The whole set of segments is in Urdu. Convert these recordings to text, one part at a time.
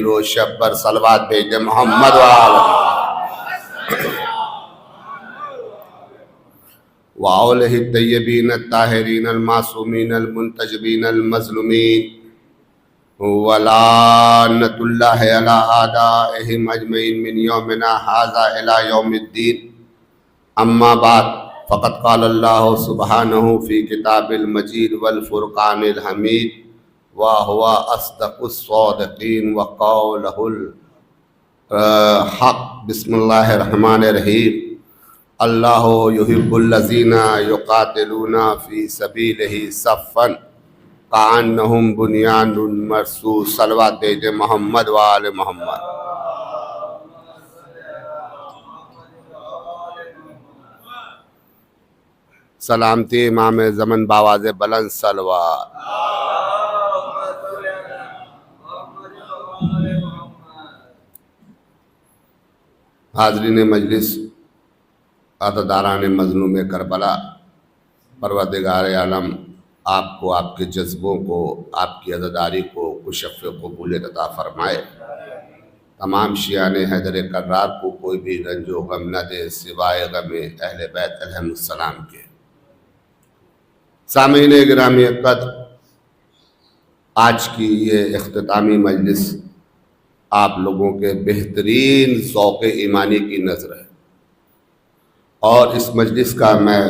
روز شب پر صلوات بھیج دے محمد وآلہ وآلہ الطیبین الطاہرین المعصومین المنتجبین المظلومین ولعنۃ اللہ علی اعدائہم اجمعین من یومنا ھذا الی یوم الدین اما بعد فقد قال اللہ سبحانہ فی کتاب المجید والفرقان الحمید وَهُوَ أَصْدَقُ الصَّادِقِينَ وَقَوْلُهُ الْحَقُّ بسم اللہ الرحمن الرحیم اللہ يحب الذین یقاتلون فی سبیلہ صفا کأنہم بنیان مرصوص صلوات دے محمد وآل محمد۔ سلامتی امام زمن باواز بلند صلوات۔ حاضرین مجلس، عہدیداران مظلوم کربلا، پروردگار عالم آپ کو، آپ کے جذبوں کو، آپ کی عزاداری کو کشف قبولیت عطا فرمائے۔ تمام شیعان حیدر کرار کو کوئی بھی رنج و غم نہ دے سوائے غم اہل بیت علیہم السلام کے۔ سامعین گرامی قدر، آج کی یہ اختتامی مجلس آپ لوگوں کے بہترین ذوق ایمانی کی نظر ہے، اور اس مجلس کا میں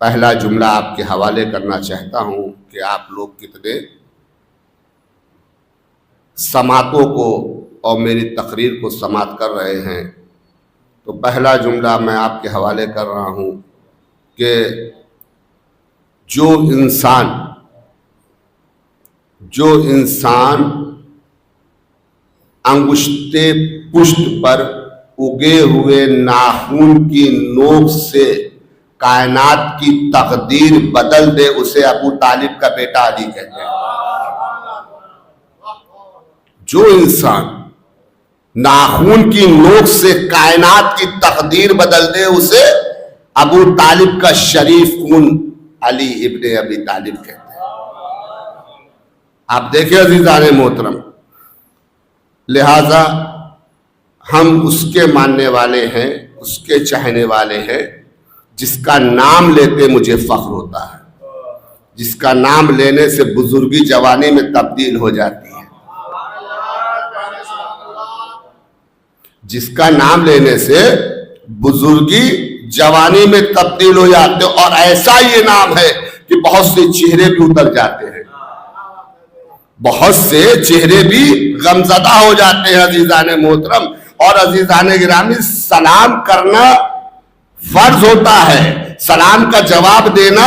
پہلا جملہ آپ کے حوالے کرنا چاہتا ہوں کہ آپ لوگ کتنے سماعتوں کو اور میری تقریر کو سماعت کر رہے ہیں۔ تو پہلا جملہ میں آپ کے حوالے کر رہا ہوں کہ جو انسان انگشت پشت پر اگے ہوئے ناخن کی نوک سے کائنات کی تقدیر بدل دے، اسے ابو طالب کا بیٹا علی کہتے ہیں۔ جو انسان ناخن کی نوک سے کائنات کی تقدیر بدل دے، اسے ابو طالب کا شریف خون علی ابن ابی طالب کہتے ہیں۔ آپ دیکھیں عزیزان محترم، لہذا ہم اس کے ماننے والے ہیں، اس کے چاہنے والے ہیں جس کا نام لیتے مجھے فخر ہوتا ہے، جس کا نام لینے سے بزرگی جوانی میں تبدیل ہو جاتی ہے، جس کا نام لینے سے بزرگی جوانی میں تبدیل ہو جاتے، اور ایسا یہ نام ہے کہ بہت سے چہرے بھی اتر جاتے ہیں، بہت سے چہرے بھی غمزدہ ہو جاتے ہیں عزیزان محترم۔ اور عزیزان گرامی، سلام کرنا فرض ہوتا ہے، سلام کا جواب دینا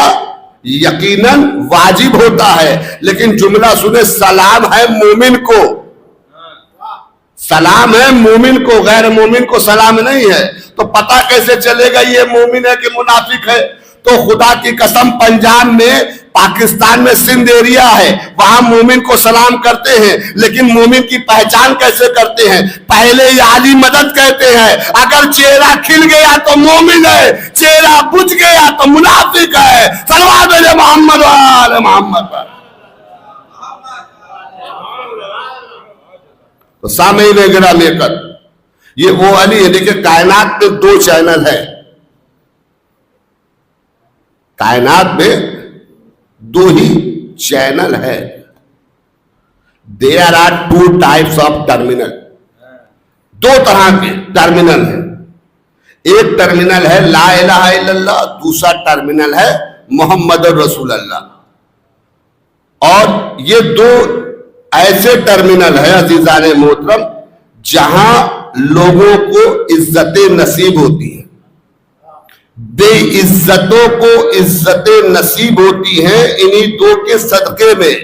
یقیناً واجب ہوتا ہے، لیکن جملہ سنیں، سلام ہے مومن کو، سلام ہے مومن کو، غیر مومن کو سلام نہیں ہے۔ تو پتہ کیسے چلے گا یہ مومن ہے کہ منافق ہے؟ تو خدا کی قسم، پنجاب میں، پاکستان میں سندھ ایریا ہے، وہاں مومن کو سلام کرتے ہیں، لیکن مومن کی پہچان کیسے کرتے ہیں؟ پہلے یا علی مدد کہتے ہیں، اگر چہرہ کھل گیا تو مومن ہے، چہرہ بجھ گیا تو منافق ہے۔ صلوات علی محمد وآل محمد۔ تو سامعین گرامی قدر، یہ وہ علی ہے۔ دیکھیں، کائنات میں دو چینل ہیں، کائنات میں دو ہی چینل ہے۔ There are two types of terminal، دو طرح کے ٹرمینل ہیں۔ ایک ٹرمینل ہے لا الہ الا اللہ، دوسرا ٹرمینل ہے محمد رسول اللہ۔ اور یہ دو ایسے ٹرمینل ہیں عزیزان محترم جہاں لوگوں کو عزتیں نصیب ہوتی ہیں، بے عزتوں کو عزتیں نصیب ہوتی ہیں انہی دو کے صدقے میں۔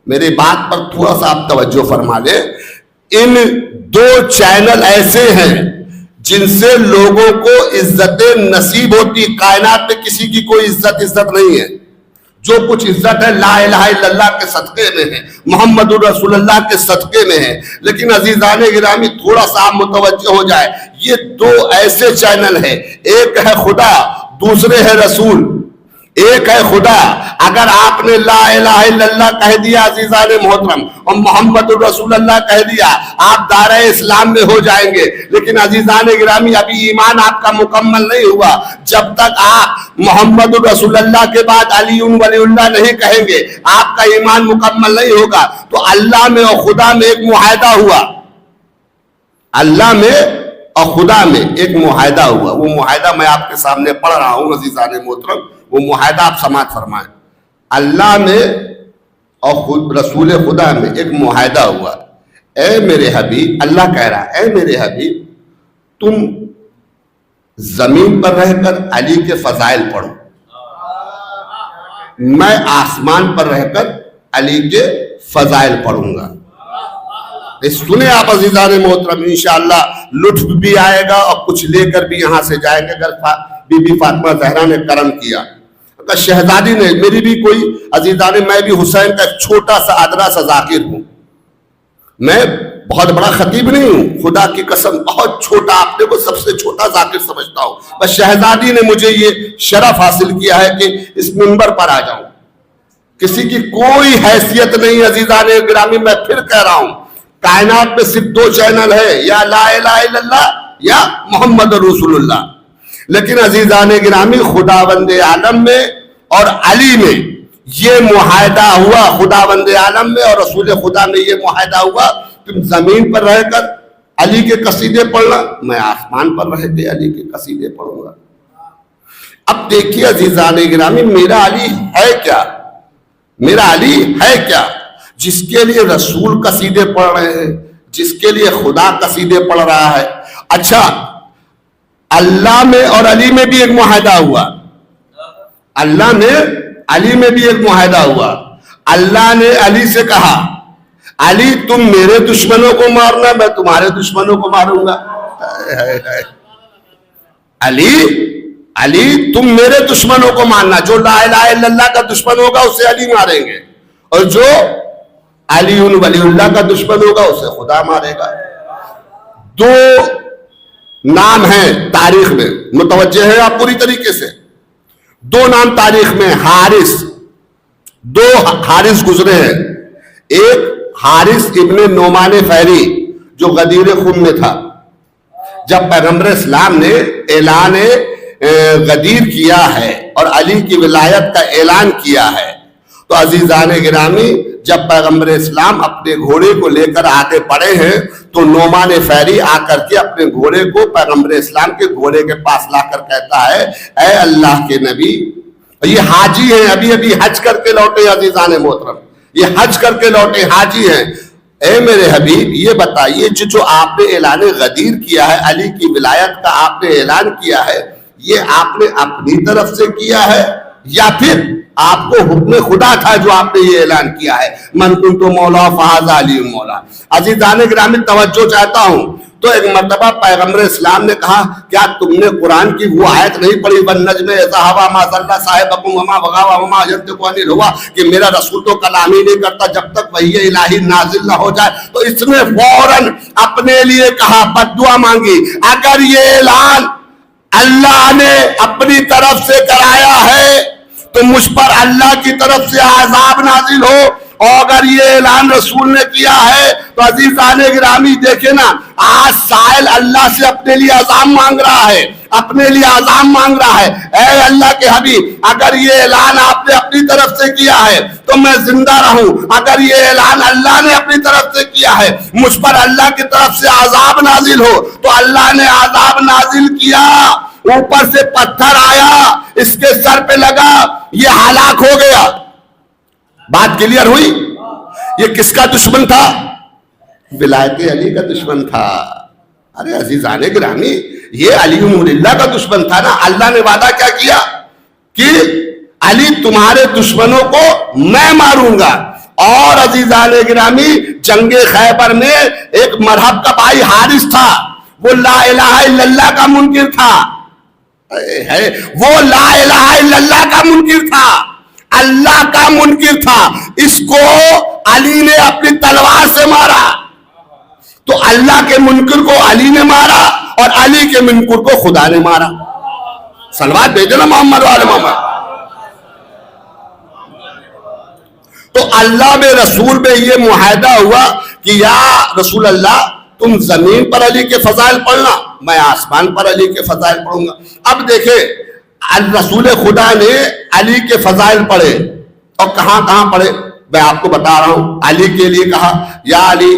میری بات پر تھوڑا سا آپ توجہ فرما لیں، ان دو چینل ایسے ہیں جن سے لوگوں کو عزتیں نصیب ہوتی۔ کائنات میں کسی کی کوئی عزت نہیں ہے، جو کچھ عزت ہے لا الہ الا اللہ کے صدقے میں ہے، محمد الرسول اللہ کے صدقے میں ہے۔ لیکن عزیزان گرامی، تھوڑا سا آپ متوجہ ہو جائے، یہ دو ایسے چینل ہیں، ایک ہے خدا، دوسرے ہے رسول۔ ایک ہے خدا. اگر آپ نے لا الہ الا اللہ کہہ دیا عزیزان محترم اور محمد الرسول اللہ کہہ دیا, آپ دائرہ اسلام میں ہو جائیں گے. لیکن عزیزان گرامی ابھی ایمان آپ کا مکمل نہیں ہوا. جب تک آپ محمد الرسول اللہ کے بعد علی ولی اللہ نہیں کہیں گے آپ کا ایمان مکمل نہیں ہوگا. تو اللہ میں اور خدا میں ایک معاہدہ ہوا, اللہ میں اور خدا میں ایک معاہدہ ہوا. وہ معاہدہ میں آپ کے سامنے پڑھ رہا ہوں عزیزان محترم, وہ معاہدہ آپ سماعت فرمائیں. اللہ میں اور خود رسول خدا میں ایک معاہدہ ہوا. اے میرے حبیب, اللہ کہہ رہا ہے, اے میرے حبیب تم زمین پر رہ کر علی کے فضائل پڑھو, میں آسمان پر رہ کر علی کے فضائل پڑھوں گا. سنیں آپ عزیزان محترم, انشاءاللہ لطف بھی آئے گا اور کچھ لے کر بھی یہاں سے جائیں گے. اگر بی بی فاطمہ زہرا نے کرم کیا, اگر شہزادی نے, میری بھی کوئی عزیزان, میں بھی حسین کا ایک چھوٹا سا ادنا سا ذاکر ہوں, میں بہت بڑا خطیب نہیں ہوں, خدا کی قسم بہت چھوٹا, آپ نے کو سب سے چھوٹا ذاکر سمجھتا ہوں. بس شہزادی نے مجھے یہ شرف حاصل کیا ہے کہ اس منبر پر آ جاؤں. کسی کی کوئی حیثیت نہیں عزیزان گرامی, میں پھر کہہ رہا ہوں کائنات میں صرف 2 چینل ہے, یا لا الہ الا اللہ یا محمد رسول اللہ. لیکن عزیزان گرامی خداوند عالم میں اور علی میں یہ معاہدہ ہوا, خداوند عالم میں اور رسول خدا میں یہ معاہدہ ہوا, تم زمین پر رہ کر علی کے قصیدے پڑھنا, میں آسمان پر رہ کے علی کے قصیدے پڑھوں گا. اب دیکھیے عزیزان گرامی, میرا علی ہے کیا, میرا علی ہے کیا جس کے لیے رسول قصیدے پڑھ رہے ہیں, جس کے لیے خدا قصیدے پڑھ رہا ہے. اچھا, اللہ میں اور علی میں بھی ایک معاہدہ ہوا, اللہ میں علی میں بھی ایک معاہدہ ہوا. اللہ نے علی سے کہا, علی تم میرے دشمنوں کو مارنا, میں تمہارے دشمنوں کو ماروں گا. علی تم میرے دشمنوں کو مارنا, جو لا الہ الا اللہ کا دشمن ہوگا اسے علی ماریں گے, اور جو علی ولی اللہ کا دشمن ہوگا اسے خدا مارے گا. 2 نام ہیں تاریخ میں, متوجہ ہیں آپ پوری طریقے سے, 2 نام تاریخ میں حارث, 2 حارث گزرے ہیں. ایک حارث ابن نعمان فہری جو غدیر خم میں تھا. جب پیغمبر اسلام نے اعلان غدیر کیا ہے اور علی کی ولایت کا اعلان کیا ہے, تو عزیزان گرامی جب پیغمبر اسلام اپنے گھوڑے کو لے کر آگے پڑے ہیں تو نعمان فہری آ کر کے اپنے گھوڑے کو پیغمبر اسلام کے گھوڑے کے پاس لا کر کہتا ہے, اے اللہ کے نبی, یہ حاجی ہیں, ابھی حج کر کے لوٹے عزیزان محترم, یہ حج کر کے لوٹے حاجی ہیں, اے میرے حبیب یہ بتائیے جو آپ نے اعلان غدیر کیا ہے, علی کی ولایت کا آپ نے اعلان کیا ہے, یہ آپ نے اپنی طرف سے کیا ہے یا پھر آپ کو حکم خدا تھا جو آپ نے یہ اعلان کیا ہے, من کنت مولا فہذا علی مولا. عزیزان گرامی توجہ چاہتا ہوں, تو ایک مرتبہ پیغمبر اسلام نے کہا, کیا تم نے قرآن کی وہ آیت نہیں پڑھی, والنجم اذا ہوا ما ضل صاحبکم وما غوی وما ینطق عن الہوی, کہ میرا رسول تو کلام ہی نہیں کرتا جب تک وحی الہی نازل نہ ہو جائے. تو اس نے فوراً اپنے لیے کہا, بد دعا مانگی, اگر یہ اعلان اللہ نے اپنی طرف سے کرایا ہے تو مجھ پر اللہ کی طرف سے عذاب نازل ہو, اور اگر یہ اعلان رسول نے کیا ہے تو عزیزان گرامی دیکھیں نا, آج سائل اللہ سے اپنے لیے عذاب مانگ رہا ہے, اپنے لیے عذاب مانگ رہا ہے. اے اللہ کے حبیب, اگر یہ اعلان آپ نے اپنی طرف سے کیا ہے تو میں زندہ رہوں, اگر یہ اعلان اللہ نے اپنی طرف سے کیا ہے مجھ پر اللہ کی طرف سے عذاب نازل ہو, تو اللہ نے عذاب نازل کیا, اوپر سے پتھر آیا, اس کے سر پہ لگا, یہ ہلاک ہو گیا. بات کلیئر ہوئی؟ یہ کس کا دشمن تھا؟ ولایت علی کا دشمن تھا. ارے عزیزان گرامی, یہ علی اللہ کا دشمن تھا نا. اللہ نے وعدہ کیا کیا کہ علی تمہارے دشمنوں کو میں ماروں گا. اور عزیزان گرامی جنگ خیبر میں ایک مرحب کا بھائی حارث تھا, وہ لا الہ الا اللہ کا منکر تھا, وہ لا الہ الا اللہ کا منکر تھا, اللہ کا منکر تھا. اس کو علی نے اپنی تلوار سے مارا, تو اللہ کے منکر کو علی نے مارا اور علی کے منکر کو خدا نے مارا. صلوات بھیجو نا محمد وعلی محمد. تو اللہ میں رسول میں یہ معاہدہ ہوا کہ یا رسول اللہ تم زمین پر علی کے فضائل پڑھنا، میں آسمان پر علی کے فضائل پڑھوں گا۔ اب دیکھیں رسول خدا نے علی کے فضائل پڑھے اور کہاں کہاں پڑھے، میں آپ کو بتا رہا ہوں۔ علی کے لیے کہا یا علی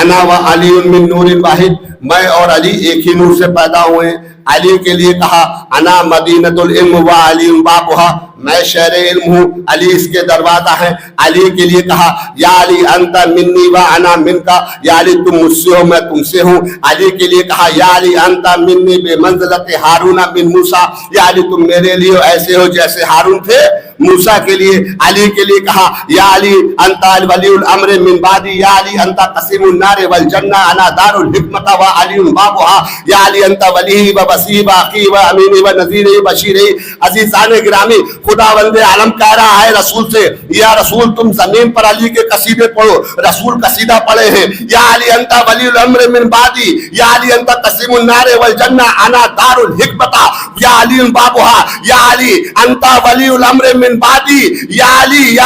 انا و علی من نور واحد، میں اور علی ایک ہی نور سے پیدا ہوئے ہیں۔ علی کے لیے کہا انا مدینۃ العلم و علی بابها، میں شہر علم ہوں، علی اس کے دروازہ ہیں۔ علی کے لیے کہا یا علی انت منی و انا منکا، یا علی تم مجھ سے ہو میں تم سے ہوں۔ علی کے لیے کہا یا علی انت منی بمنزلۃ ہارون من موسیٰ، یا علی تم میرے لیے ایسے ہو جیسے ہارون تھے موسیٰ کے لیے۔ علی کے لیے کہا یا علی انت ولی الامر من بعدی، یا علی انت قسیم النار والجنہ انا دار الحکمت و علی بابها، یا علی انت ولی و وصی و اخی و امین و نذیر بشیر۔ عزیزان گرامی، خداوند عالم کہہ رہا ہے رسول سے یا رسول تم زمین پر علی کے قصیدے پڑھو۔ رسول قصیدہ پڑھے ہیں یا علی انت ولی الامر من بعدی، یا علی انت قسیم النار والجنہ انا دار الحکمت یا علی بابها، یا علی انت ولی الامر من بعدی، یا علی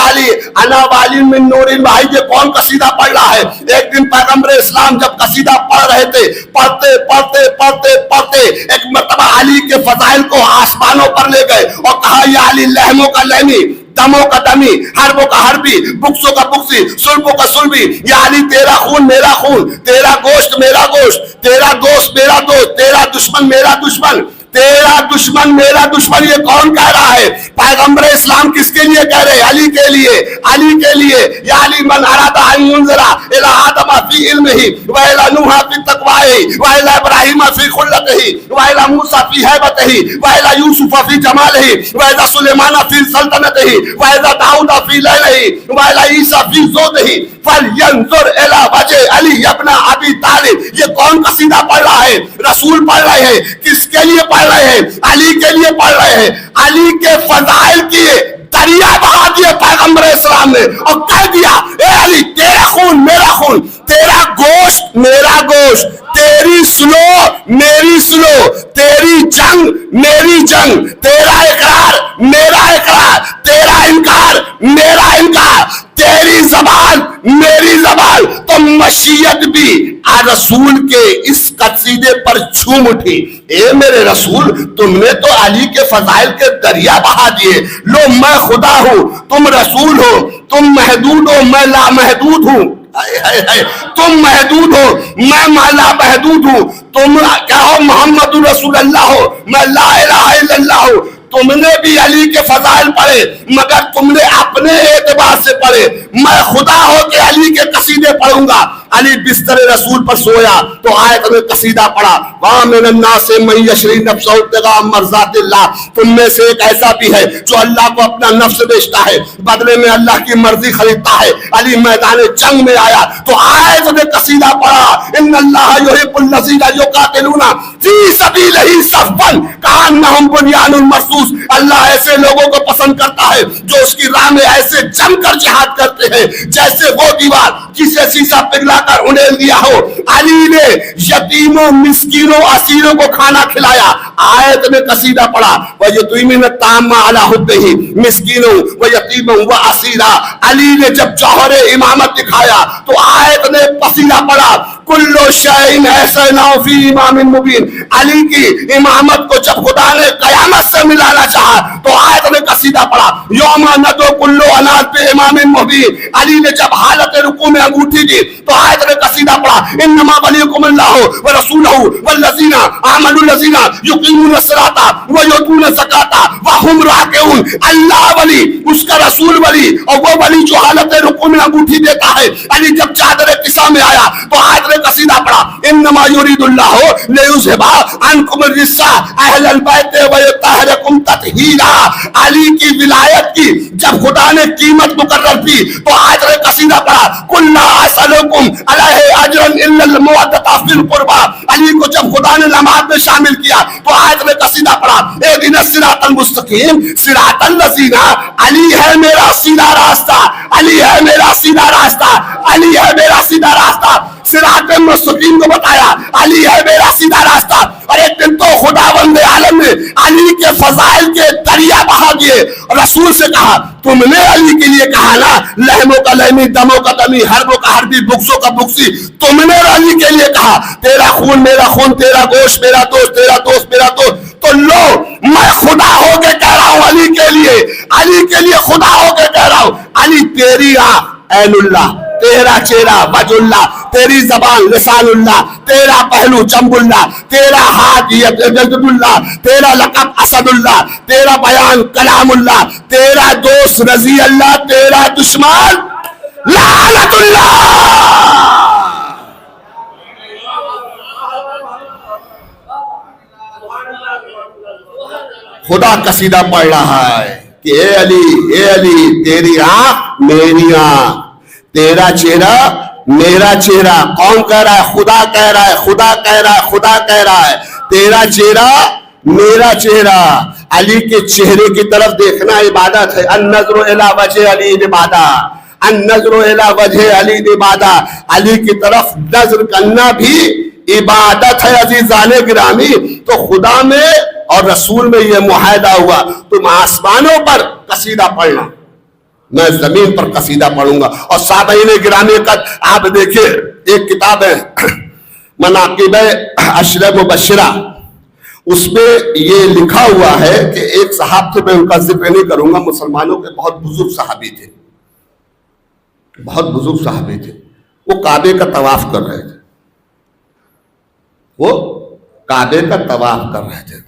انا والی من نور واحد۔ یہ کون قصیدہ پڑھ رہا ہے؟ ایک دن پیغمبر اسلام جب قصیدہ پڑھ رہے تھے، پڑھتے پڑھتے پڑھتے پڑھتے ایک مرتبہ علی کے فضائل کو آسمانوں پر لے گئے اور کہا یا علی لہموں کا لہمی، دموں کا دمی، حربوں کا حربی، بکسوں کا بکسی، سلبوں کا سلبی، یا علی تیرا خون میرا خون، تیرا گوشت میرا گوشت، تیرا دوست میرا دوست، تیرا دشمن میرا دشمن، تیرا دشمن میرا دشمن۔ یہ کون کہہ رہا ہے؟ پیغمبر اسلام کس کے لیے کہہ رہے؟ علی کے لیے، علی کے لیے۔ یا علی من اراد ان ينظر الى آدم في علمه والى نوح في تقواه والى ابراہیم في خلته والى موسى في هيبته والى یوسف في جماله والى سلیمان في سلطنته والى داؤد في ليله والى عیسی في زهده فلينظر الى وجه علی ابن ابی طالب۔ یہ کون قصیدہ پڑھ رہا ہے؟ رسول پڑھ رہے ہیں۔ کس کے لیے پڑھ رہے ہیں؟ علی کے لیے پڑھ رہے ہیں۔ علی کے فضائل کیے دریا بہا دیے پیغمبر اسلام نے اور کہہ دیا اے علی تیرا خون میرا خون، تیرا گوشت میرا گوشت، تیری سلو میری سلو، تیری جنگ میری جنگ، تیرا اقرار میرا اقرار، تیرا انکار میرا انکار، تیری زبان میری زبان۔ تو مشیت بھی رسول کے اس قصیدے پر جھوم اٹھی۔ اے میرے رسول تم نے تو علی کے فضائل کے دریا بہا دیے۔ لو میں خدا ہوں تم رسول ہو، تم محدود ہو میں لامحدود ہوں، تم محدود ہو میں لا محدود ہوں، تم کیا ہو محمد رسول اللہ ہو میں لا الہ الا اللہ ہوں۔ تم نے بھی علی کے فضائل پڑھے مگر تم نے اپنے اعتبار سے پڑھے، میں خدا ہو کے علی کے قصیدے پڑھوں گا۔ علی بستر رسول پر سویا تو آیت میں قصیدہ پڑھا وَمِنَ النَّاسِ مَن يَشْرِي نَفْسَهُ ابْتِغَاءَ مَرْضَاتِ اللَّهِ۔ تم میں سے ایک ایسا بھی ہے جو اللہ کو اپنا نفس بیچتا ہے، بدلے میں اللہ کی مرضی خریدتا ہے۔ علی میدان جنگ میں آیا تو آیت میں قصیدہ پڑھا إِنَّ اللَّهَ يُحِبُّ الَّذِينَ يُقَاتِلُونَ فِي سَبِيلِهِ صَفًّا كَأَنَّهُمْ بُنْيَانٌ مَرْصُوصٌ۔ اللہ ایسے لوگوں کو پسند کرتا ہے جو اس کی راہ میں ایسے جم کر جہاد کرتے ہیں جیسے وہ دیوار جسے سیسا پگھلا کر انہیں دیا ہو۔ علی نے یتیموں مسکینوں اسیروں کو کھانا کھلایا۔ آیت میں قصیدہ پڑھا وَيُطْعِمُونَ الطَّعَامَ عَلَىٰ حُبِّهِ مسکینوں وَيَتِیمًا وَأَسِیرًا۔ علی نے جب جوہر امامت دکھایا تو آیت نے قصیدہ پڑھا کُلُّ شَیْءٍ أَحْصَینَاہُ فِی إِمَامٍ مُبِین۔ علی کی امامت کو جب خدا نے قیامت سے ملانا چاہا تو آیت نے قصیدہ پڑھا یوم ندعو کل اناس بإمام مبین۔ علی نے جب حالت رکوع میں انگوٹھی دی تو آیت نے قصیدہ پڑھا انما ولیکم اللہ ورسولہ والذین آمنوا الذین یقیمون الصلاۃ ویؤتون الزکاۃ وهم راکعون۔ اللہ ولی، اس کا رسول ولی، اور وہ ولی جو حالت رکوع میں انگوٹھی دیتا ہے۔ علی جب چادر قصہ میں آیا تو آیت نے قصیدہ پڑھا انما یرید اللہ لیذھب عنکم الرجس اہل البیت ویطہرکم تطہیرا۔ علی کی ولایت کی جب خدا نے قیمت مقرر کی تو آیت نے قصیدہ پڑھا قل لا اسألکم علیہ اجرا الا المودۃ فی القربى۔ علی کو جب خدا نے نماز میں شامل کیا تو آیت نے قصیدہ پڑھا اہدنا الصراط المستقیم صراط الذین۔ علی ہے میرا سیدھا راستہ، علی ہے میرا سیدھا راستہ، علی ہے میرا سیدھا راستہ۔ صراط مستقیم کو بتایا علی ہے میرا سیدھا راستہ۔ اور ایک دن تو خداوند عالم نے علی کے فضائل کے دریا بہا دیے. رسول سے کہا تم نے علی کے لیے کہا نا لہموں کا لہمی دموں کا دمی حربوں کا حربی بکسوں کا بکسی, تم نے علی کے لیے کہا تیرا خون میرا خون تیرا گوشت میرا دوست تیرا دوست میرا دوست. تو لو میں خدا ہو کے کہہ رہا ہوں علی کے لیے خدا ہو کے کہہ رہا ہوں. علی تیری آنکھ عین اللہ, تیرا چہرہ وجہ اللہ, تیری زبان لسان اللہ, تیرا پہلو جنب اللہ, تیرا ہاتھ ید اللہ, تیرا لقب اسد اللہ, تیرا بیان کلام اللہ, تیرا دوست رضی اللہ, تیرا دشمن لعنت اللہ. خدا قصیدہ پڑھ رہا ہے کہ اے علی تیری آنکھ میری آنکھ, تیرا چہرہ میرا چہرہ. کون کہہ رہا ہے؟ خدا کہہ رہا ہے, خدا کہہ رہا ہے, خدا کہہ رہا ہے. تیرا چہرہ میرا چہرہ. علی کے چہرے کی طرف دیکھنا عبادت ہے. النظر الی وجہ علی عبادت, النظر الی وجہ علی عبادت. علی کی طرف نظر کرنا بھی عبادت ہے عزیزان گرامی. تو خدا میں اور رسول میں یہ معاہدہ ہوا, تم آسمانوں پر قصیدہ پڑھنا, میں زمین پر قصیدہ پڑھوں گا. اور سامعین گرامی آپ دیکھیں ایک کتاب ہے مناقب عشر مبشرہ, اس میں یہ لکھا ہوا ہے کہ ایک صحابی تھے, میں ان کا ذکر نہیں کروں گا, مسلمانوں کے بہت بزرگ صحابی تھے, بہت بزرگ صحابی تھے. وہ کعبے کا طواف کر رہے تھے, وہ کعبے کا طواف کر رہے تھے.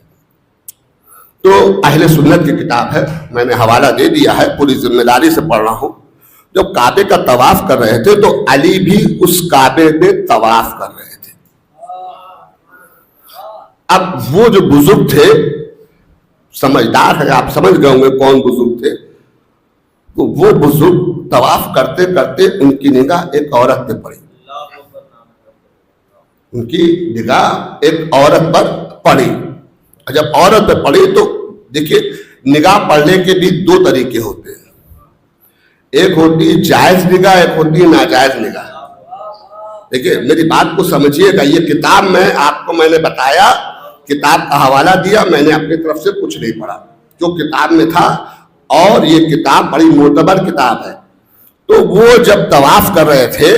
تو اہل سنت کی کتاب ہے, میں نے حوالہ دے دیا ہے, پوری ذمہ داری سے پڑھ رہا ہوں. جب کعبے کا طواف کر رہے تھے تو علی بھی اس کعبے میں طواف کر رہے تھے. اب وہ جو بزرگ تھے, سمجھدار ہے, آپ سمجھ گئے ہوں گے کون بزرگ تھے. تو وہ بزرگ طواف کرتے کرتے ان کی نگاہ ایک عورت پہ پڑی, ان کی نگاہ ایک عورت پر پڑی. جب عورت پہ پڑی تو دیکھیے نگاہ پڑنے کے بھی دو طریقے ہوتے ہیں, ایک ہوتی ہے جائز نگاہ, ایک ہوتی ہے ناجائز نگاہ. دیکھیے میری بات کو سمجھیے گا, یہ کتاب میں نے بتایا, کتاب کا حوالہ دیا, میں نے اپنی طرف سے کچھ نہیں پڑھا, جو کتاب میں تھا, اور یہ کتاب بڑی معتبر کتاب ہے. تو وہ جب طواف کر رہے تھے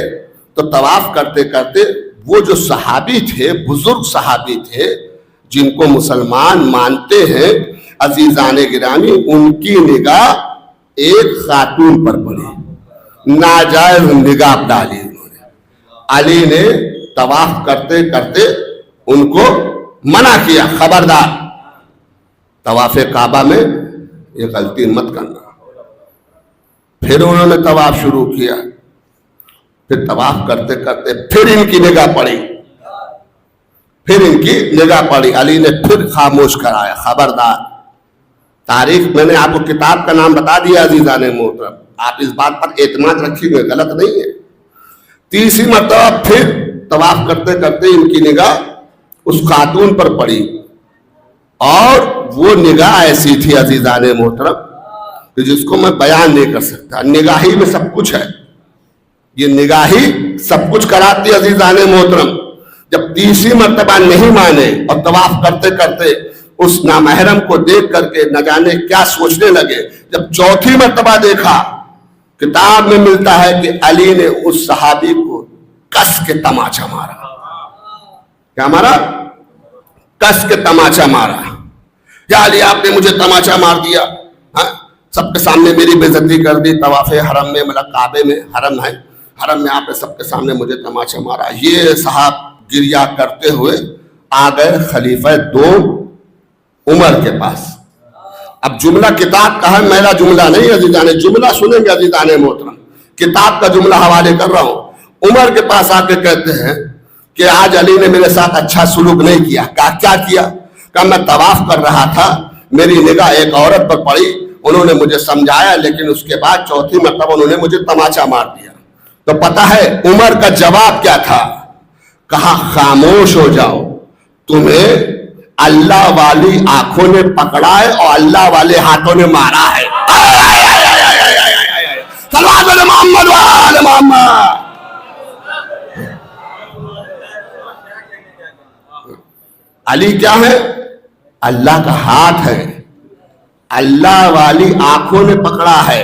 تو طواف کرتے کرتے وہ جو صحابی تھے, بزرگ صحابی تھے جن کو مسلمان مانتے ہیں عزیزان گرامی, ان کی نگاہ ایک خاتون پر پڑی, ناجائز نگاہ ڈالی انہوں نے. علی نے طواف کرتے کرتے ان کو منع کیا, خبردار طواف کعبہ میں یہ غلطی مت کرنا. پھر انہوں نے طواف شروع کیا, پھر طواف کرتے کرتے پھر ان کی نگاہ پڑی, پھر ان کی نگاہ پڑی. علی نے پھر خاموش کرایا, خبردار. تاریخ میں نے آپ کو کتاب کا نام بتا دیا عزیزان محترم, آپ اس بات پر اعتماد رکھیں گے, غلط نہیں ہے. تیسری مرتبہ پھر طواف کرتے کرتے ان کی نگاہ اس خاتون پر پڑی, اور وہ نگاہ ایسی تھی عزیزان محترم کہ جس کو میں بیان نہیں کر سکتا. نگاہی میں سب کچھ ہے, یہ نگاہی سب کچھ کراتی عزیزان محترم. جب تیسری مرتبہ نہیں مانے اور طواف کرتے کرتے اس نامحرم کو دیکھ کر کے نہ جانے کیا سوچنے لگے, جب چوتھی مرتبہ دیکھا, کتاب میں ملتا ہے کہ علی نے اس صحابی کو کس کے تماچا مارا. کیا مارا؟ کس کے تماچا مارا. یا علی آپ نے مجھے تماچا مار دیا, سب کے سامنے میری بے عزتی کر دی, طواف حرم میں, مطلب کعبے میں حرم ہے, حرم میں آپ نے سب کے سامنے مجھے تماچا مارا. یہ صحاب گریا کرتے ہوئے آ گئے خلیفہ دوم عمر کے پاس. اب جملہ کتاب کا ہے, میرا جملہ نہیں عزیزان, جملہ سنیں گے عزیزان محترم, کتاب کا جملہ حوالے کر رہا ہوں. عمر کے پاس آ کے کہتے ہیں کہ آج علی نے میرے ساتھ اچھا سلوک نہیں کیا. کیا کیا؟ کہ میں طواف کر رہا تھا, میری نگاہ ایک عورت پر پڑی, انہوں نے مجھے سمجھایا, لیکن اس کے بعد چوتھی مرتبہ انہوں نے مجھے تماچا مار دیا. تو پتہ ہے عمر کا جواب کیا تھا؟ کہا خاموش ہو جاؤ, تمہیں اللہ والی آنکھوں نے پکڑا ہے اور اللہ والے ہاتھوں نے مارا ہے. صلوات علی محمد و آل محمد. علی کیا ہے؟ اللہ کا ہاتھ ہے, اللہ والی آنکھوں نے پکڑا ہے,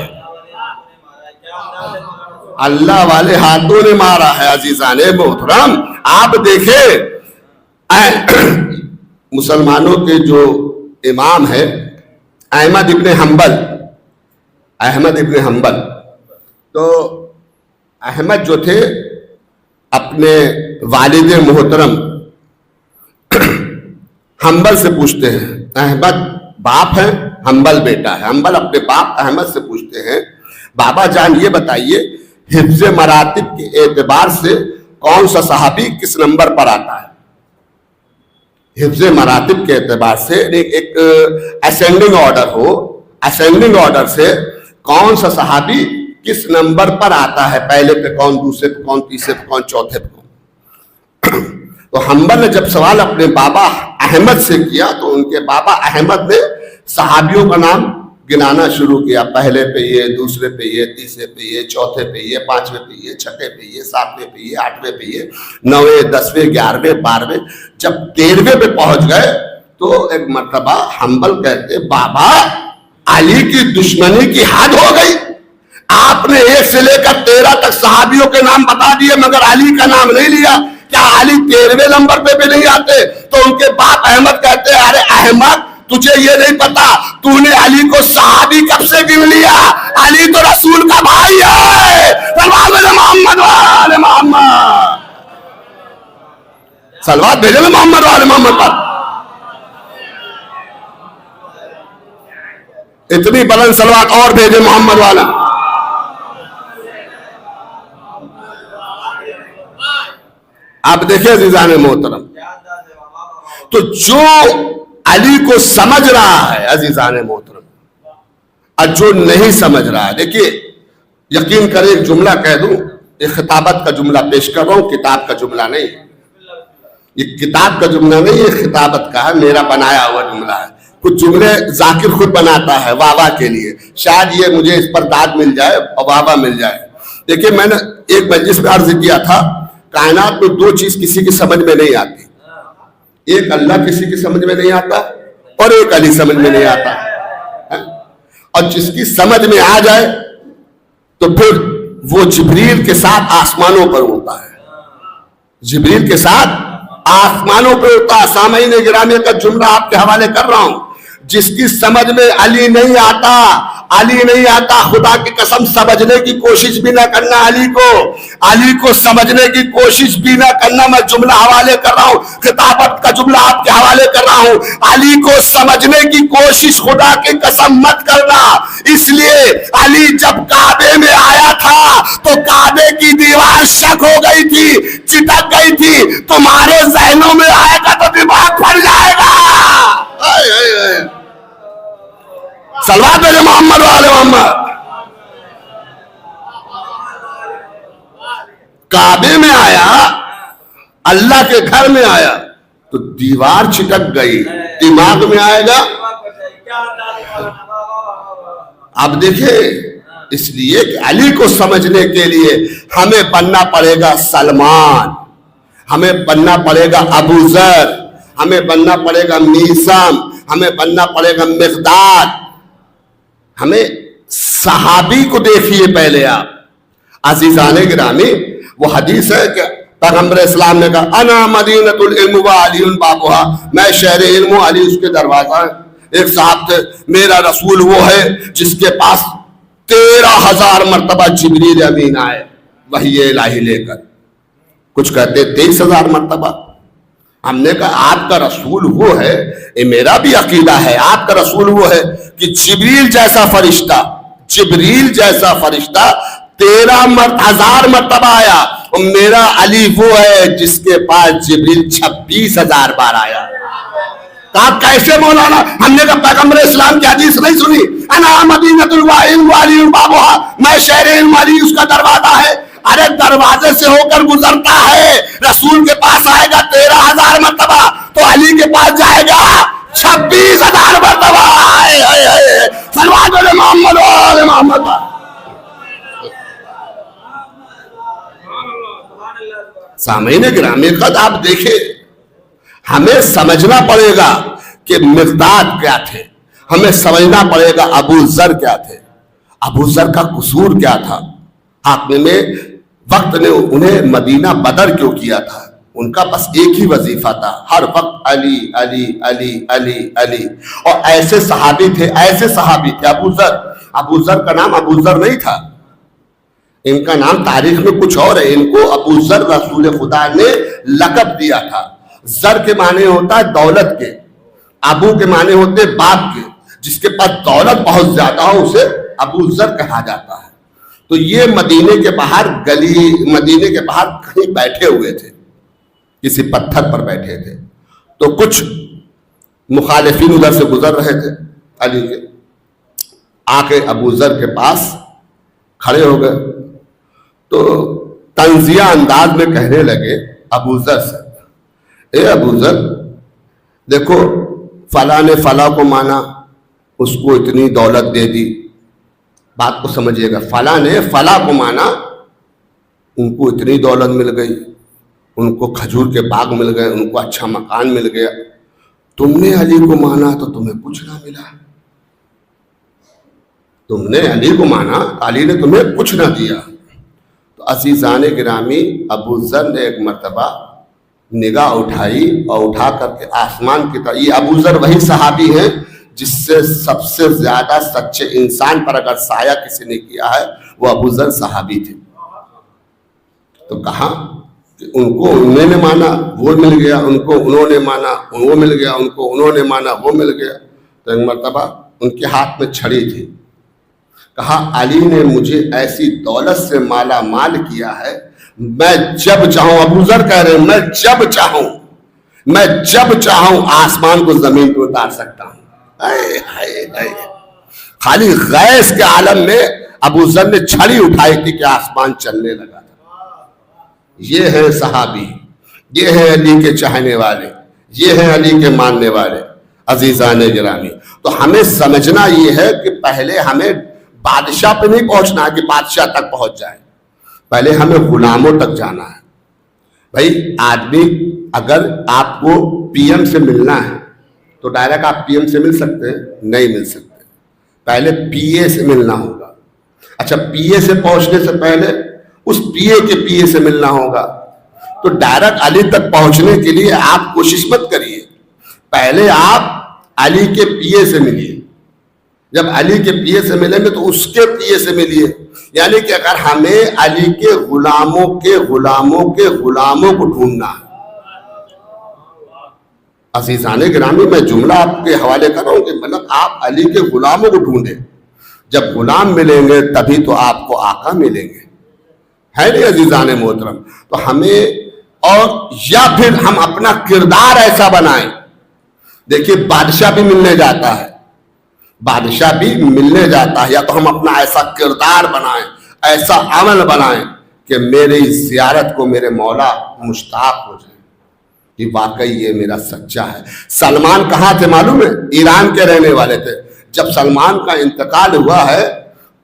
اللہ والے ہاتھوں نے مارا ہے. عزیزان محترم, آپ دیکھیں مسلمانوں کے جو امام ہے احمد ابن حنبل, تو احمد جو تھے اپنے والد محترم حنبل سے پوچھتے ہیں, احمد باپ ہے, حنبل بیٹا ہے. حنبل اپنے باپ احمد سے پوچھتے ہیں, بابا جان یہ بتائیے حفظ مراتب کے اعتبار سے کون سا صحابی کس نمبر پر آتا ہے؟ حفظ مراتب کے اعتبار سے ایک اسینڈنگ آرڈر ہو, اسینڈنگ آرڈر سے کون سا صحابی کس نمبر پر آتا ہے, پہلے پہ کون, دوسرے پہ کون, تیسرے پہ کون, چوتھے پہ کون. تو حنبل نے جب سوال اپنے بابا احمد سے کیا تو ان کے بابا احمد نے صحابیوں کا نام گنانا شروع کیا, پہلے پہ یہ, دوسرے پہ یہ, تیسرے پہ یہ, چوتھے پہ یہ, پانچویں پہ یہ, چھٹے پہ یہ, ساتویں پہ یہ, آٹھویں پہ یہ, نویں, دسویں, 11ویں, 12ویں, جب 13ویں پہ پہنچ گئے تو ایک مرتبہ حنبل کہتے بابا علی کی دشمنی کی حد ہو گئی, آپ نے 1 سے لے کر 13 تک صحابیوں کے نام بتا دیے مگر علی کا نام نہیں لیا, کیا علی 13ویں نمبر پہ بھی نہیں آتے؟ تو ان کے باپ احمد کہتے ارے احمد تجھے یہ نہیں پتا تو نے علی کو صحابی کب سے گن لیا؟ علی تو رسول کا بھائی ہے. محمد والے محمد, صلوات بھیجے نا محمد والے محمد پر. اتنی بلند صلوات اور بھیجے محمد والا. آپ دیکھیں عزیزان محترم, تو جو علی کو سمجھ رہا ہے عزیزان محترم اور جو نہیں سمجھ رہا ہے, دیکھیے یقین کریں ایک جملہ کہہ دوں, ایک خطابت کا جملہ پیش کر رہا ہوں, کتاب کا جملہ نہیں, یہ کتاب کا جملہ نہیں, یہ خطابت کا ہے, میرا بنایا ہوا جملہ ہے. کچھ جملے ذاکر خود بناتا ہے واہ واہ کے لیے, شاید یہ مجھے اس پر داد مل جائے اور واہ واہ مل جائے. دیکھیے میں نے ایک مجلس میں عرض کیا تھا, کائنات میں 2 چیز کسی کی سمجھ میں نہیں آتی, ایک اللہ کسی کی سمجھ میں نہیں آتا اور ایک علی سمجھ میں نہیں آتا. اور جس کی سمجھ میں آ جائے تو پھر وہ جبریل کے ساتھ آسمانوں پر ہوتا ہے, جبریل کے ساتھ آسمانوں پر ہوتا ہے. سامعین گرامی کا جملہ آپ کے حوالے کر رہا ہوں, جس کی سمجھ میں علی نہیں آتا, علی نہیں آتا, خدا کی قسم سمجھنے کی کوشش بھی نہ کرنا, علی کو سمجھنے کی کوشش بھی نہ کرنا. میں جملہ حوالے کر رہا ہوں, خطابت کا جملہ آپ کے حوالے کر رہا ہوں. علی کو سمجھنے کی کوشش خدا کی قسم مت کرنا. اس لیے علی جب کعبے میں آیا تھا تو کعبے کی دیوار شک ہو گئی تھی, چٹک گئی تھی. تمہارے ذہنوں میں آئے گا تو دماغ پھٹ جائے گا. صلوات میرے محمد والے محمد. کعبے میں آیا, اللہ کے گھر میں آیا تو دیوار چٹک گئی, دماغ میں آئے گا. اب دیکھیں اس لیے کہ علی کو سمجھنے کے لیے ہمیں بننا پڑے گا سلمان, ہمیں بننا پڑے گا ابو ذر, ہمیں بننا پڑے گا میثم, ہمیں بننا پڑے گا مقداد. ہمیں صحابی کو دیکھیے پہلے آپ. عزیزان گرامی وہ حدیث ہے کہ پیغمبر اسلام نے کہا انا مدینۃ العلم و علی بابھا, میں شہر علم و علی اس کے دروازہ ہے. ایک صاحب تھے, میرا رسول وہ ہے جس کے پاس 13,000 مرتبہ جبریل امین آئے وحی الہی لے کر, کچھ کہتے 23,000 مرتبہ. ہم نے کہا آپ کا رسول وہ ہے, یہ میرا بھی عقیدہ ہے, آپ کا رسول وہ ہے کہ جبریل جیسا فرشتہ, جبریل جیسا فرشتہ 13,000 مرتبہ آیا, اور میرا علی وہ ہے جس کے پاس جبریل 26,000 بار آیا. تو آپ کیسے مولانا؟ ہم نے کہا پیغمبر اسلام کی حدیث نہیں سنی, انا مدینۃ العلم و علی بابھا, میں شہر علم علی اس کا دروازہ ہے. ارے دروازے سے ہو کر گزرتا ہے, رسول کے پاس آئے گا 13,000 مرتبہ تو علی کے پاس جائے گا 26,000 مرتبہ. صلوات علی محمد وعلی محمد. سامعین گرامی قد آپ دیکھیں, ہمیں سمجھنا پڑے گا کہ مقداد کیا تھے, ہمیں سمجھنا پڑے گا ابو ذر کیا تھے، ابو ذر کا قصور کیا تھا، حاکم وقت نے انہیں مدینہ بدر کیوں کیا تھا. ان کا بس ایک ہی وظیفہ تھا، ہر وقت علی علی علی علی علی. اور ایسے صحابی تھے ابو ذر کا نام ابو ذر نہیں تھا، ان کا نام تاریخ میں کچھ اور ہے. ان کو ابو ذر رسول خدا نے لقب دیا تھا. ذر کے معنی ہوتا ہے دولت کے، ابو کے معنی ہوتے باپ کے. جس کے پاس دولت بہت زیادہ ہو اسے ابو ذر کہا جاتا ہے. تو یہ مدینے کے باہر کہیں بیٹھے ہوئے تھے، کسی پتھر پر بیٹھے تھے. تو کچھ مخالفین ادھر سے گزر رہے تھے علی کے، آ کے ابو ذر کے پاس کھڑے ہو گئے. تو طنزیہ انداز میں کہنے لگے ابو ذر سے، اے ابو ذر دیکھو فلاں نے فلاں کو مانا، اس کو اتنی دولت دے دی. بات کو سمجھیے گا، فلاں نے فلاں کو مانا، ان کو اتنی دولت مل گئی، ان کو کھجور کے باغ مل گئے، ان کو اچھا مکان مل گیا. تم نے علی کو مانا تو تمہیں کچھ نہ ملا. تم نے علی کو مانا، علی نے تمہیں کچھ نہ دیا. تو عزیزان گرامی، ابو ذر نے ایک مرتبہ نگاہ اٹھائی اور اٹھا کر کے آسمان کی طرف. یہ ابو ذر وہی صحابی ہیں جس سے سب سے زیادہ سچے انسان پر اگر سایہ کسی نے کیا ہے وہ ابو ذر صحابی تھے. تو کہا کہ ان کو انہوں نے مانا وہ مل گیا، ان کو انہوں نے مانا وہ مل گیا، ان کو انہوں نے مانا وہ مل گیا. تو ایک مرتبہ ان کے ہاتھ میں چھڑی تھی. کہا علی نے مجھے ایسی دولت سے مالا مال کیا ہے، میں جب چاہوں، ابو ذر کہہ رہے ہیں، میں جب چاہوں آسمان کو زمین پہ اتار سکتا ہوں. خالی غیث کے عالم میں ابو ذر نے چھڑی اٹھائی تھی کہ آسمان چلنے لگا تھا. یہ ہے صحابی، یہ ہے علی کے چاہنے والے، یہ ہے علی کے ماننے والے. عزیزان گرامی، تو ہمیں سمجھنا یہ ہے کہ پہلے ہمیں بادشاہ پہ نہیں پہنچنا ہے کہ بادشاہ تک پہنچ جائے، پہلے ہمیں غلاموں تک جانا ہے. بھائی آدمی اگر آپ کو پی ایم سے ملنا ہے تو ڈائریکٹ آپ پی ایم سے مل سکتے ہیں؟ نہیں مل سکتے، پہلے پی اے سے ملنا ہوگا. اچھا پی اے سے پہنچنے سے پہلے اس پی اے کے پی اے سے ملنا ہوگا. تو ڈائریکٹ علی تک پہنچنے کے لیے آپ کوشش مت کریے، پہلے آپ علی کے پی اے سے ملیے. جب علی کے پی اے سے ملیں گے تو اس کے پی اے سے ملیے. یعنی کہ اگر ہمیں علی کے غلاموں کو ڈھونڈنا ہے. عزیزان گرامی، میں جملہ آپ کے حوالے کر رہا ہوں کہ مطلب آپ علی کے غلاموں کو ڈھونڈیں. جب غلام ملیں گے تبھی تو آپ کو آقا ملیں گے، ہے نہیں عزیزان محترم؟ تو ہمیں، اور یا پھر ہم اپنا کردار ایسا بنائیں. دیکھیے بادشاہ بھی ملنے جاتا ہے، یا تو ہم اپنا ایسا کردار بنائیں، ایسا عمل بنائیں کہ میری زیارت کو میرے مولا مشتاق ہو جائے کہ واقعی یہ میرا سچا ہے. سلمان کہاں تھے معلوم ہے؟ ایران کے رہنے والے تھے. جب سلمان کا انتقال ہوا ہے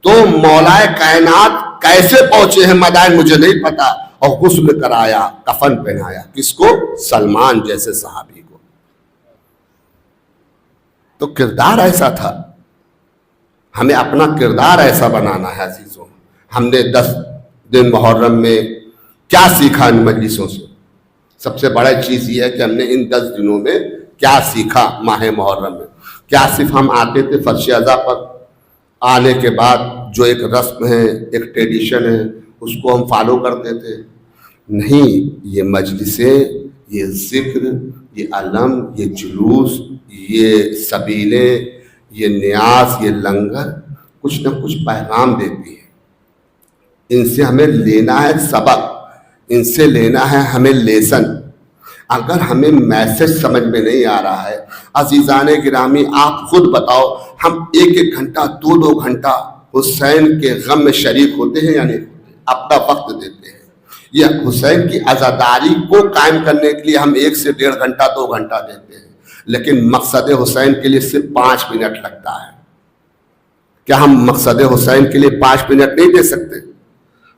تو مولائے کائنات کیسے پہنچے ہیں مدائن مجھے نہیں پتا، اور غسل کرایا، کفن پہنایا. کس کو؟ سلمان جیسے صحابی کو. تو کردار ایسا تھا، ہمیں اپنا کردار ایسا بنانا ہے. عزیزوں، ہم نے 10 دن محرم میں کیا سیکھا ان مجلسوں سے؟ سب سے بڑا چیز یہ ہے کہ ہم نے ان 10 دنوں میں کیا سیکھا. ماہ محرم میں کیا صرف ہم آتے تھے فرش اعضا پر، آنے کے بعد جو ایک رسم ہے، ایک ٹریڈیشن ہے، اس کو ہم فالو کرتے تھے؟ نہیں، یہ مجلسیں، یہ ذکر، یہ علم، یہ جلوس، یہ سبیلے، یہ نیاز، یہ لنگر کچھ نہ کچھ پیغام دیتی ہے. ان سے ہمیں لینا ہے سبق، ان سے لینا ہے ہمیں لیسن. اگر ہمیں میسج سمجھ میں نہیں آ رہا ہے، عزیزان گرامی آپ خود بتاؤ، ہم 1 گھنٹہ 2 گھنٹہ حسین کے غم میں شریک ہوتے ہیں یا نہیں؟ اپنا وقت دیتے ہیں. یہ حسین کی عزاداری کو قائم کرنے کے لیے ہم 1 سے 1.5 گھنٹہ 2 گھنٹہ دیتے ہیں، لیکن مقصد حسین کے لیے صرف 5 منٹ لگتا ہے. کیا ہم مقصد حسین کے لیے 5 منٹ نہیں دے سکتے؟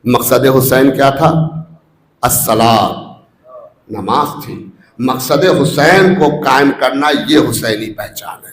مقصد حسین کیا تھا؟ الصلاۃ، نماز تھی. مقصد حسین کو قائم کرنا یہ حسینی پہچان ہے.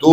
2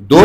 2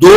2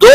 2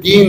3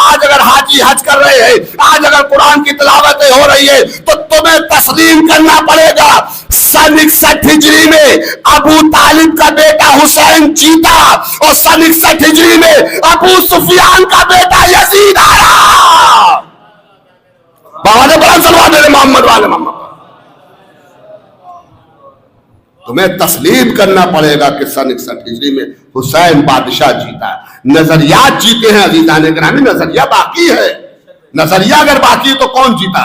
آج اگر حاجی حج کر رہے ہیں، آج اگر قرآن کی تلاوتیں ہو رہی ہے، تو تمہیں تسلیم کرنا پڑے گا سن 61 ہجری میں ابو طالب کا بیٹا حسین جیتا، اور سن 61 ہجری میں ابو سفیان کا بیٹا یزید آیا۔ بابا نے بلند صلوات علی محمد والے محمد۔ تمہیں تسلیم کرنا پڑے گا کہ سن 61 ہجری میں حسین بادشاہ جیتا ہے۔ نظریات جیتے ہیں عزیزان گرامی، نظریہ باقی ہے۔ نظریہ اگر باقی ہے تو کون جیتا؟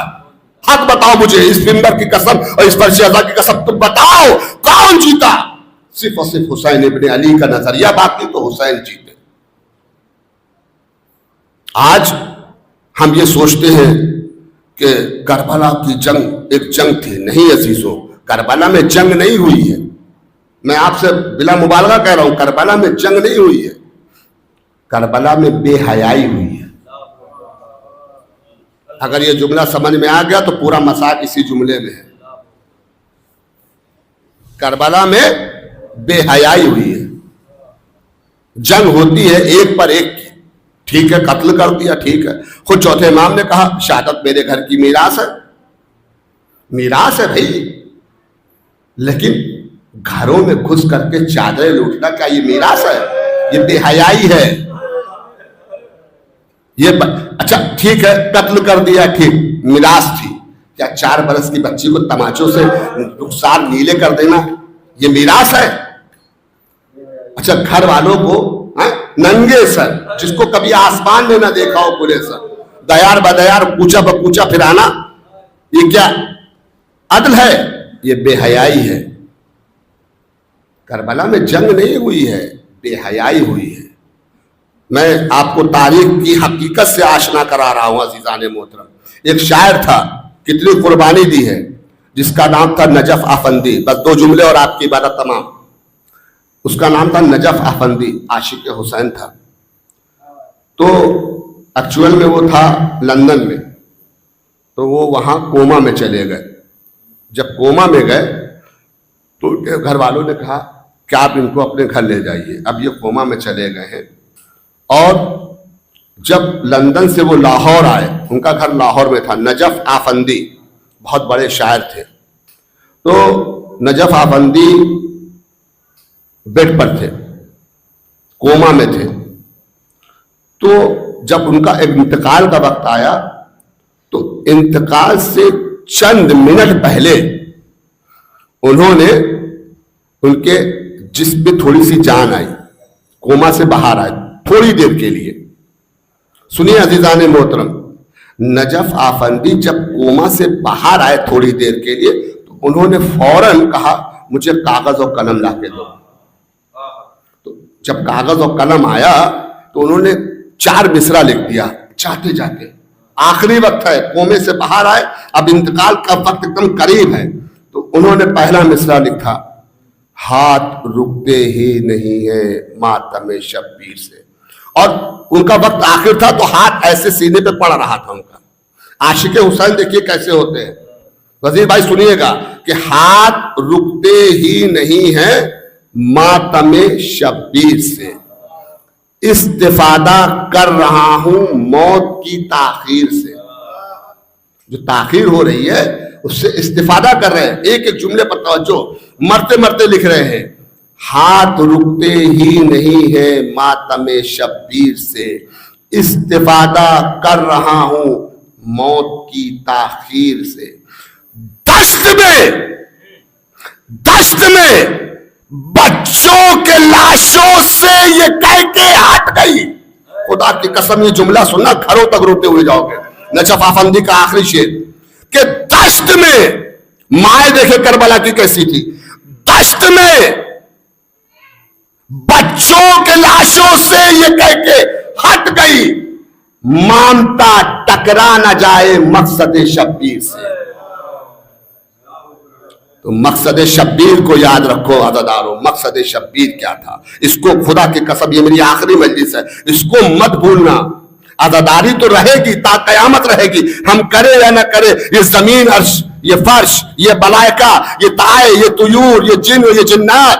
حق بتاؤ مجھے، اس منبر کی قسم اور اس فرش ازا کی قسم، تم بتاؤ کون جیتا؟ صرف اور صرف حسین ابن علی کا نظریہ باقی تو حسین جیتے۔ آج ہم یہ سوچتے ہیں کہ کربلا کی جنگ ایک جنگ تھی۔ نہیں عزیزوں، کربلا میں جنگ نہیں ہوئی ہے۔ میں آپ سے بلا مبالغہ کہہ رہا ہوں، کربلا میں جنگ نہیں ہوئی ہے، کربلا میں بے حیائی ہوئی ہے۔ اگر یہ جملہ سمجھ میں آ گیا تو پورا مسائل اسی جملے میں ہے۔ کربلا میں بے حیائی ہوئی ہے۔ جنگ ہوتی ہے ایک پر ایک کی، ٹھیک ہے قتل کر دیا، ٹھیک ہے۔ خود چوتھے امام نے کہا شہادت میرے گھر کی میراث ہے، میراث ہے بھائی، لیکن گھروں میں گھس کر کے چادریں لوٹنا کیا یہ میراث ہے؟ یہ بے حیائی ہے۔ یہ اچھا ٹھیک ہے قتل کر دیا، ٹھیک میراث تھی، کیا 4 برس کی بچی کو تماچوں سے رخسار نیلے کر دینا یہ میراث ہے؟ اچھا گھر والوں کو ننگے سر، جس کو کبھی آسمان میں نہ دیکھا ہو پورے سر، دیار بدیار کوچا بکوچا پھرانا، یہ کیا عدل ہے؟ یہ بے حیائی ہے۔ کربلا میں جنگ نہیں ہوئی ہے، بے حیائی ہوئی ہے۔ میں آپ کو تاریخ کی حقیقت سے آشنا کرا رہا ہوں عزیزان محترم۔ ایک شاعر تھا، کتنی قربانی دی ہے، جس کا نام تھا نجف افندی۔ بس 2 جملے اور آپ کی عبادت تمام۔ اس کا نام تھا نجف افندی، عاشق حسین تھا۔ تو ایکچوئل میں وہ تھا لندن میں، تو وہ وہاں کوما میں چلے گئے۔ جب کوما میں گئے تو گھر والوں نے کہا کہ آپ ان کو اپنے گھر لے جائیے، اب یہ کوما میں چلے گئے ہیں۔ اور جب لندن سے وہ لاہور آئے، ان کا گھر لاہور میں تھا، نجف آفندی بہت بڑے شاعر تھے۔ تو نجف آفندی بیڈ پر تھے، کوما میں تھے۔ تو جب ان کا انتقال کا وقت آیا تو انتقال سے چند منٹ پہلے انہوں نے، ان کے جسم میں تھوڑی سی جان آئی، کوما سے باہر آئے تھوڑی دیر کے لیے۔ سنیے عزیزان محترم، نجف آفندی جب کوما سے باہر آئے تھوڑی دیر کے لیے تو انہوں نے فوراً کہا مجھے کاغذ اور قلم لا کے دو۔ تو جب کاغذ اور قلم آیا تو انہوں نے 4 مصرع لکھ دیا چاہتے جاتے۔ آخری وقت ہے، کومے سے باہر آئے، اب انتقال کا وقت ایک دم قریب ہے، تو انہوں نے پہلا مصرع لکھا، ہاتھ رکتے ہی نہیں ہے ماتم شبیر سے۔ اور ان کا وقت آخر تھا تو ہاتھ ایسے سینے پہ پڑ رہا تھا ان کا۔ عاشق حسین دیکھیے کیسے ہوتے ہیں، وزیر بھائی سنیے گا کہ ہاتھ رکتے ہی نہیں ہے ماتم شبیر سے، استفادہ کر رہا ہوں موت کی تاخیر سے۔ جو تاخیر ہو رہی ہے اس سے استفادہ کر رہے ہیں۔ ایک ایک جملے پر توجہ، مرتے مرتے لکھ رہے ہیں، ہاتھ رکتے ہی نہیں ہے ماتم شبیر سے، استفادہ کر رہا ہوں موت کی تاخیر سے۔ دشت میں بچوں کے لاشوں سے یہ کہہ کے ہٹ گئی۔ خدا کی قسم یہ جملہ سننا گھروں تک روتے ہوئے جاؤ گے۔ نجف آفندی کا آخری شعر کہ دشت میں، مائیں دیکھے کربلا کی کیسی تھی، دشت میں بچوں کے لاشوں سے یہ کہہ کے ہٹ گئی، مانتا ٹکرا نہ جائے مقصد شبیر سے۔ تو مقصد شبیر کو یاد رکھو عزادارو، مقصد شبیر کیا تھا؟ اس کو خدا کی قسم، یہ میری آخری مجلس ہے، اس کو مت بھولنا۔ عزاداری تو رہے گی، تا قیامت رہے گی، ہم کرے یا نہ کرے۔ یہ زمین عرش، یہ فرش، یہ ملائکہ، یہ طائے، یہ طیور، یہ جن، یہ جنات،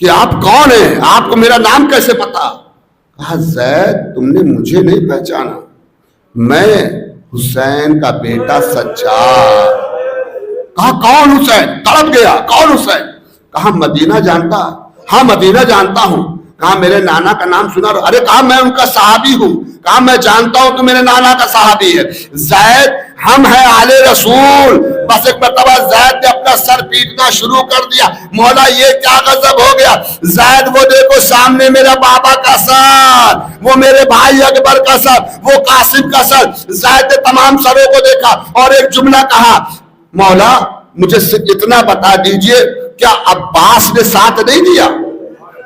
کہ آپ کون ہیں, آپ کو میرا نام کیسے پتا؟ کہا زید تم نے مجھے نہیں پہچانا, میں حسین کا بیٹا سجاد. کہا کون حسین؟ تڑپ گیا, کون حسین؟ کہا مدینہ جانتا؟ ہاں مدینہ جانتا ہوں. کہا میرے نانا کا نام سنا؟ ارے کہا میں ان کا صحابی ہوں. کہا میں جانتا ہوں تو میرے نانا کا صحابی ہے. زید ہم ہیں آل رسول. بس ایک مرتبہ زید نے اپنا سر پیٹنا شروع کر دیا. مولا یہ کیا غضب ہو گیا؟ زید وہ دیکھو سامنے میرا بابا کا سر, وہ میرے بھائی اکبر کا سر, وہ قاسم کا سر. زید نے تمام سروں کو دیکھا اور ایک جملہ کہا, مولا مجھے اتنا بتا دیجئے کیا عباس نے ساتھ نہیں دیا؟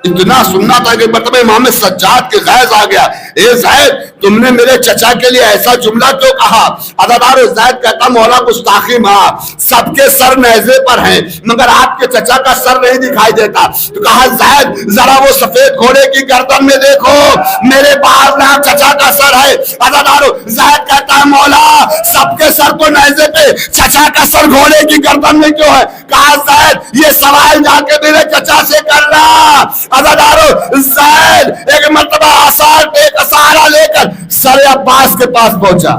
اتنا سننا تھا کہ مطلب امام سجاد کے غیظ آ گیا. اے زید تم نے میرے چچا کے لیے ایسا جملہ کیوں کہا؟ عزادار زید کہتا مولا گستاخی معاف, سب کے سر نیزے پر ہیں مگر آپ کے چچا کا سر نہیں دکھائی دیتا. تو کہا زید ذرا وہ سفید گھوڑے کی گردن میں دیکھو, میرے باپ چچا کا سر ہے. عزادار زید کہتا ہے مولا سب کے سر تو نیزے پہ, چچا کا سر گھوڑے کی گردن میں کیوں ہے؟ کہا زید یہ سوال جا کے میرے چچا سے کرنا. عزادارو زید ایک مرتبہ سہارا لے کر سر عباس کے پاس پہنچا,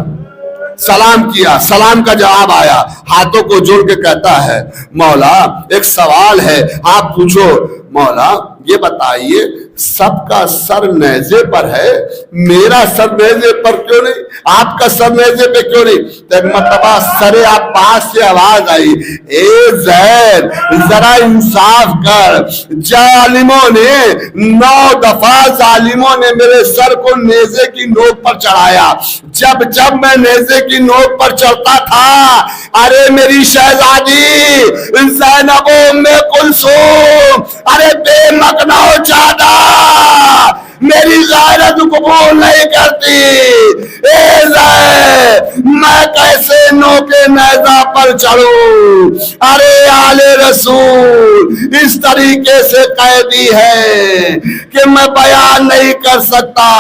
سلام کیا, سلام کا جواب آیا, ہاتھوں کو جوڑ کے کہتا ہے مولا ایک سوال ہے آپ پوچھو. مولا یہ بتائیے سب کا سر نیزے پر ہے, میرا سر نیزے پر کیوں نہیں, آپ کا سر نیزے پہ کیوں نہیں؟ تو ایک مرتبہ سر عباس سے آواز آئی, اے زید ذرا انصاف کر, ظالموں نے 9 دفعہ ظالموں نے میرے سر کو نیزے کی نوک پر چڑھایا. جب میں نیزے کی نوک پر چڑھتا تھا, ارے میری شہزادی زینب ام کلثوم, ارے بے مکنا چادہ میری غیرت قبول نہیں کرتی. اے زید میں کیسے نوکے نیزہ پر چڑھوں؟ ارے آل رسول اس طریقے سے قیدی ہے کہ میں بیان نہیں کر سکتا.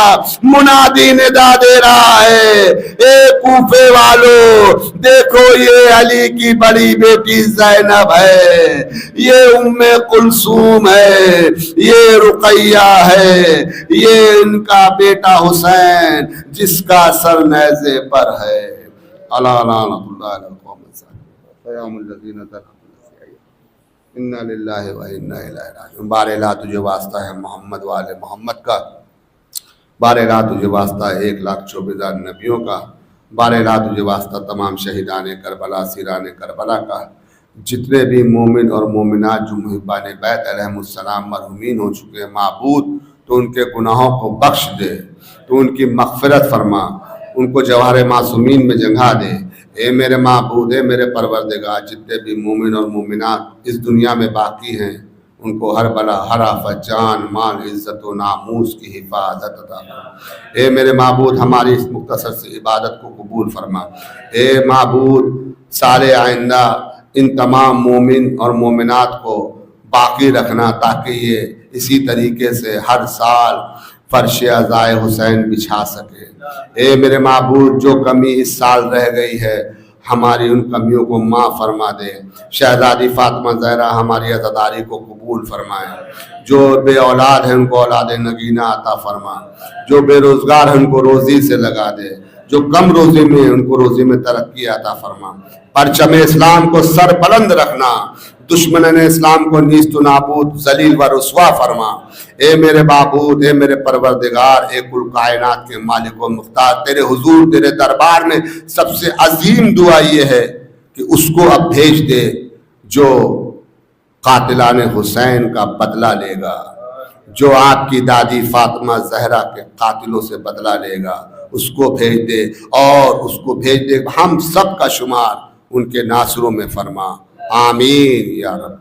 منادی ندا دے رہا ہے, اے کوفے والو دیکھو یہ علی کی بڑی بیٹی زینب ہے, یہ ام کلثوم ہے, یہ رقیہ ہے, یہ ان کا بیٹا حسین جس کا سر نیزے پر ہے. الا لعنۃ اللہ علی القوم الظالمین الذین انا للہ و انا الیہ راجعون. بارہا تجھے واسطہ ہے محمد والے محمد کا, بارہا تجھے واسطہ ہے 1,24,000 نبیوں کا, بارہا تجھے واسطہ تمام شہیدان کربلا سیران کربلا کا, جتنے بھی مومن اور مومنات جو محبان بیت علیہم السلام مرحومین ہو چکے ہیں. معبود تو ان کے گناہوں کو بخش دے, تو ان کی مغفرت فرما, ان کو جوار معصومین میں جگہ دے. اے میرے معبود, اے میرے پروردگار, جتنے بھی مومن اور مومنات اس دنیا میں باقی ہیں ان کو ہر بلا ہر آفت جان مال عزت و ناموس کی حفاظت عطا فرما. اے میرے معبود ہماری اس مختصر سی عبادت کو قبول فرما. اے معبود سال آئندہ ان تمام مومن اور مومنات کو باقی رکھنا تاکہ یہ اسی طریقے سے ہر سال فرش عزائے حسین بچھا سکے. اے میرے معبود جو کمی اس سال رہ گئی ہے ہماری ان کمیوں کو معاف فرما دے. شہزادی فاطمہ زہرا ہماری عزاداری کو قبول فرمائے. جو بے اولاد ہیں ان کو اولاد نگینہ عطا فرما, جو بے روزگار ہیں ان کو روزی سے لگا دے, جو کم روزی میں ان کو روزی میں ترقی عطا فرما. پرچم اسلام کو سر بلند رکھنا, دشمنان اسلام کو نیست و نابود ذلیل و رسوا فرما. اے میرے معبود, اے میرے پروردگار, اے کل کائنات کے مالک و مختار, تیرے حضور تیرے دربار میں سب سے عظیم دعا یہ ہے کہ اس کو اب بھیج دے جو قاتلان حسین کا بدلہ لے گا, جو آپ کی دادی فاطمہ زہرا کے قاتلوں سے بدلہ لے گا, اس کو بھیج دے, اور اس کو بھیج دے ہم سب کا شمار ان کے ناصروں میں فرما. آمین یا رب.